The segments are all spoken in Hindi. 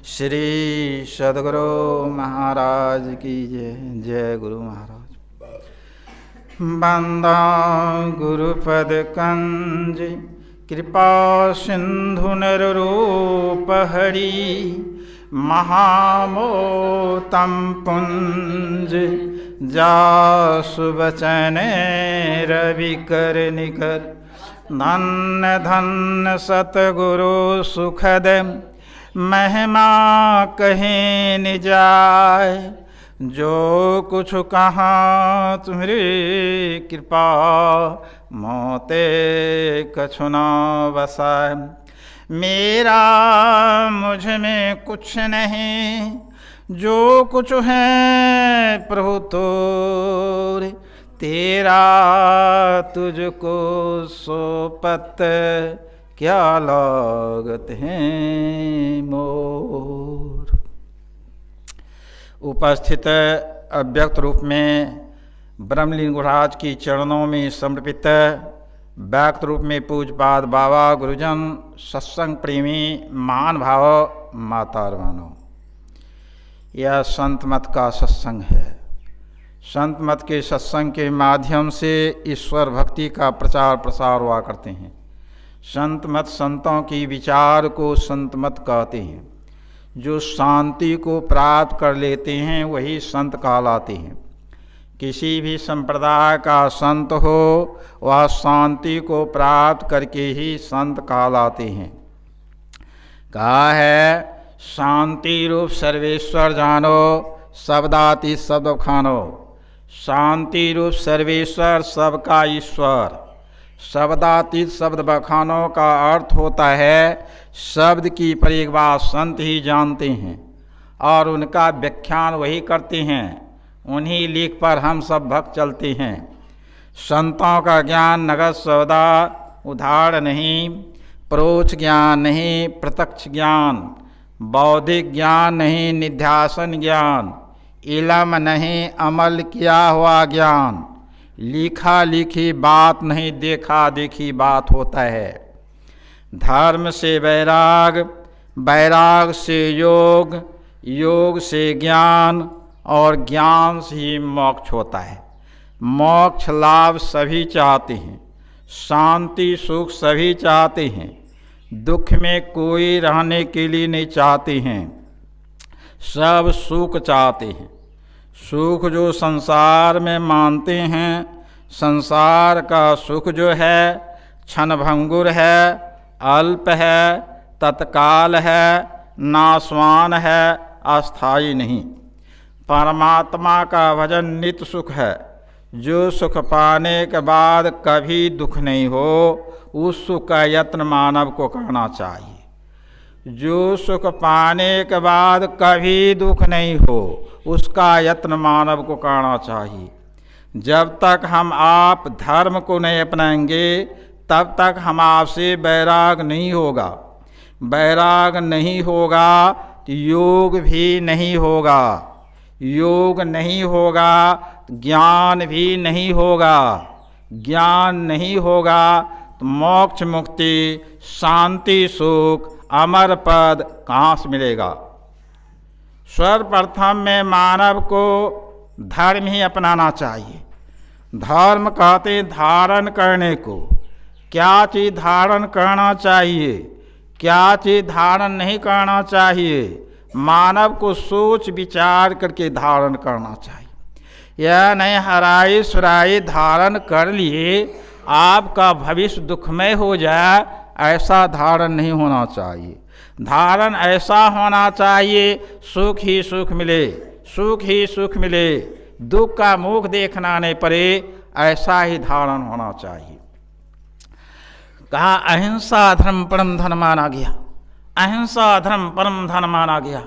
श्री सद्गुरु महाराज की जय। जय गुरु महाराज। बंदा गुरुपद कंज कृपा सिंधु नररूप हरि महामोतम पुंज जासु बचन रवि कर निकर धन्य धन्य सतगुरु सुखद महिमा कहीं न जाय। जो कुछ कहाँ तुम्हारी कृपा मोते कछु न बसाए। मेरा मुझ में कुछ नहीं जो कुछ है प्रभु तोरे। तेरा तुझको सोपत क्या लागत है मोर। उपस्थित अव्यक्त रूप में ब्रह्मलीन गुरुराज की चरणों में समर्पित व्यक्त रूप में पूज्यपाद बाबा गुरुजन सत्संग प्रेमी महान भाव माता और मानो। यह संत मत का सत्संग है। संत मत के सत्संग के माध्यम से ईश्वर भक्ति का प्रचार प्रसार हुआ करते हैं। संत मत संतों की विचार को संत मत कहते हैं। जो शांति को प्राप्त कर लेते हैं वही संत कहलाते हैं। किसी भी संप्रदाय का संत हो वह शांति को प्राप्त करके ही संत कहलाते हैं। कहा है शांति रूप सर्वेश्वर जानो शब्दातीत शब्द खानो। शांति रूप सर्वेश्वर सबका ईश्वर। शब्दातीत शब्द बखानों का अर्थ होता है शब्द की परिभाषा संत ही जानते हैं और उनका व्याख्यान वही करते हैं। उन्हीं लेख पर हम सब भक्त चलते हैं। संतों का ज्ञान नगद सौदा उधार नहीं, परोक्ष ज्ञान नहीं, प्रत्यक्ष ज्ञान, बौद्धिक ज्ञान नहीं, निध्यासन ज्ञान, इलम नहीं, अमल किया हुआ ज्ञान, लिखा लिखी बात नहीं, देखा देखी बात होता है। धर्म से वैराग, वैराग से योग, योग से ज्ञान और ज्ञान से ही मोक्ष होता है। मोक्ष लाभ सभी चाहते हैं, शांति सुख सभी चाहते हैं, दुख में कोई रहने के लिए नहीं चाहते हैं, सब सुख चाहते हैं। सुख जो संसार में मानते हैं, संसार का सुख जो है क्षणभंगुर है, अल्प है, तत्काल है, नाशवान है, अस्थायी नहीं। परमात्मा का भजन नित्य सुख है। जो सुख पाने के बाद कभी दुख नहीं हो उस सुख का यत्न मानव को करना चाहिए। जो सुख पाने के बाद कभी दुख नहीं हो उसका यत्न मानव को करना चाहिए। जब तक हम आप धर्म को नहीं अपनाएंगे तब तक हम आपसे वैराग नहीं होगा। वैराग नहीं होगा तो योग भी नहीं होगा, योग नहीं होगा तो ज्ञान भी नहीं होगा, ज्ञान नहीं होगा तो मोक्ष मुक्ति शांति सुख अमर पद कहाँ से मिलेगा। सर्वप्रथम में मानव को धर्म ही अपनाना चाहिए। धर्म कहते धारण करने को। क्या चीज़ धारण करना चाहिए, क्या चीज़ धारण नहीं करना चाहिए, मानव को सोच विचार करके धारण करना चाहिए। यह नहीं हराई सुराई धारण कर लिए आपका भविष्य दुखमय हो जाए, ऐसा धारण नहीं होना चाहिए। धारण ऐसा होना चाहिए सुख ही सुख मिले, सुख ही सुख मिले, दुख का मुख देखना नहीं पड़े, ऐसा ही धारण होना चाहिए। कहा अहिंसा धर्म परम धन माना गया। अहिंसा धर्म परम धन माना गया।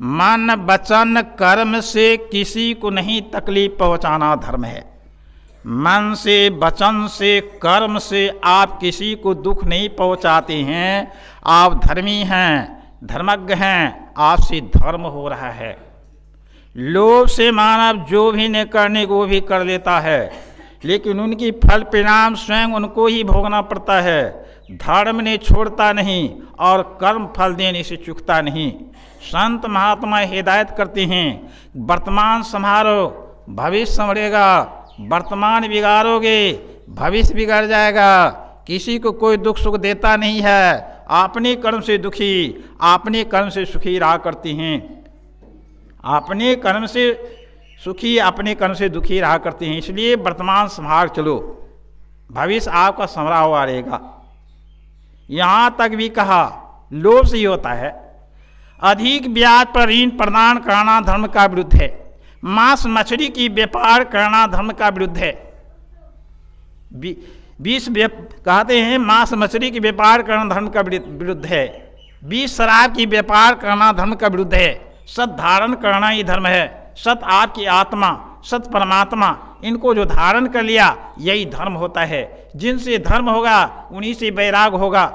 मन वचन कर्म से किसी को नहीं तकलीफ पहुंचाना धर्म है। मन से वचन से कर्म से आप किसी को दुख नहीं पहुंचाते हैं। आप धर्मी हैं, धर्मज्ञ हैं, आपसे धर्म हो रहा है। लोभ से मानव जो भी नहीं करने को वो भी कर लेता है। लेकिन उनकी फल परिणाम स्वयं उनको ही भोगना पड़ता है। धर्म ने छोड़ता नहीं और कर्म फल देने से चूकता नहीं। संत महात्मा हिदायत करते हैं, वर्तमान संभालो भविष्य संभलेगा, वर्तमान बिगाड़ोगे भविष्य बिगड़ जाएगा। किसी को कोई दुख सुख देता नहीं है, अपने कर्म से दुखी अपने कर्म से सुखी रहा करते हैं। अपने कर्म से सुखी अपने कर्म से दुखी रहा करते हैं। इसलिए वर्तमान संभाल चलो, भविष्य आपका संभला हुआ रहेगा। यहाँ तक भी कहा लोभ से ही होता है। अधिक ब्याज पर ऋण प्रदान करना धर्म का विरुद्ध है। मांस मछली की व्यापार करना धर्म का विरुद्ध है। कहते हैं मांस मछली की व्यापार करना धर्म का विरुद्ध है। विष शराब की व्यापार करना धर्म का विरुद्ध है। सत धारण करना ही धर्म है। सत आपकी आत्मा, सत परमात्मा, इनको जो धारण कर लिया यही धर्म होता है। जिनसे धर्म होगा उन्हीं से वैराग होगा।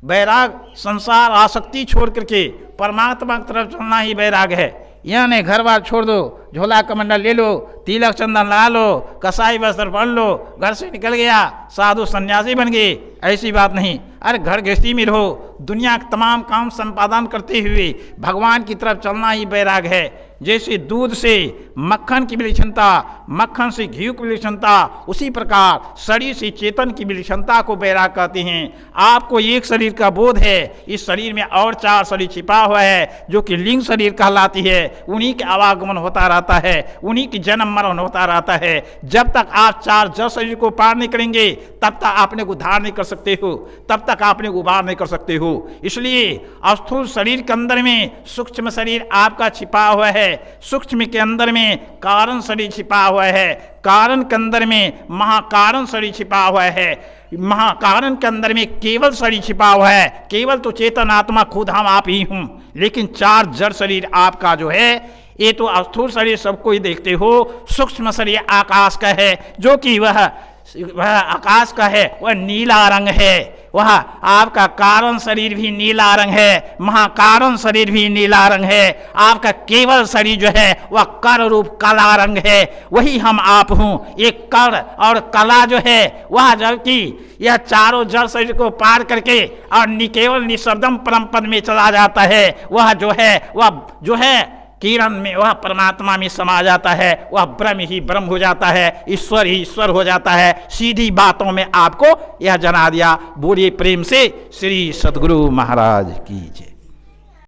वैराग संसार आसक्ति छोड़ करके परमात्मा की तरफ चलना ही वैराग है। यह नहीं घर बार छोड़ दो, झोला कमंडल ले लो, तिलक चंदन लगा लो, कसाई वस्त्र पहन लो, घर से निकल गया साधु सन्यासी बन गए, ऐसी बात नहीं। अरे घर गृहस्थी में रहो, दुनिया के तमाम काम संपादन करते हुए भगवान की तरफ चलना ही वैराग है। जैसे दूध से मक्खन की विलक्षणता, मक्खन से घी की विलक्षणता, उसी प्रकार शरीर से चेतन की विलक्षणता को वैराग कहते हैं। आपको एक शरीर का बोध है, इस शरीर में और 4 शरीर छिपा हुआ है जो कि लिंग शरीर कहलाती है। उन्हीं के आवागमन होता रहता है, उन्हीं की जन्म मरण होता रहता है। जब तक आप 4 जड़ शरीर को पार नहीं करेंगे तब तक आपने को उद्धार नहीं कर सकते हो, तब तक आपने उबार नहीं कर सकते हो। इसलिए स्थूल शरीर के अंदर में सूक्ष्म शरीर आपका छिपा हुआ है, सूक्ष्म के अंदर में कारण शरीर छिपा हुआ है, कारण के अंदर में महाकारण शरीर छिपा हुआ है, महाकारण के अंदर में केवल शरीर छिपा हुआ है। केवल तो चेतन आत्मा खुद हम आप ही हूँ, लेकिन 4 जड़ शरीर आपका जो है ये तो स्थूल शरीर सबको ही देखते हो। सूक्ष्म शरीर आकाश का है, जो कि वह आकाश का है, वह नीला रंग है। वह आपका कारण शरीर भी नीला रंग है, महाकारण शरीर भी नीला रंग है। आपका केवल शरीर जो है वह कर रूप कला रंग है, वही हम आप हूँ। एक कर और कला जो है वह जबकि यह चारों जड़ शरीर को पार करके और केवल निशब्दम परम पद में चला जाता है। वह जो है किरण में, वह परमात्मा में समा जाता है, वह ब्रह्म ही ब्रह्म हो जाता है, ईश्वर ही ईश्वर हो जाता है। सीधी बातों में आपको यह जना दिया। बोलिए प्रेम से श्री सद्गुरु महाराज की जय।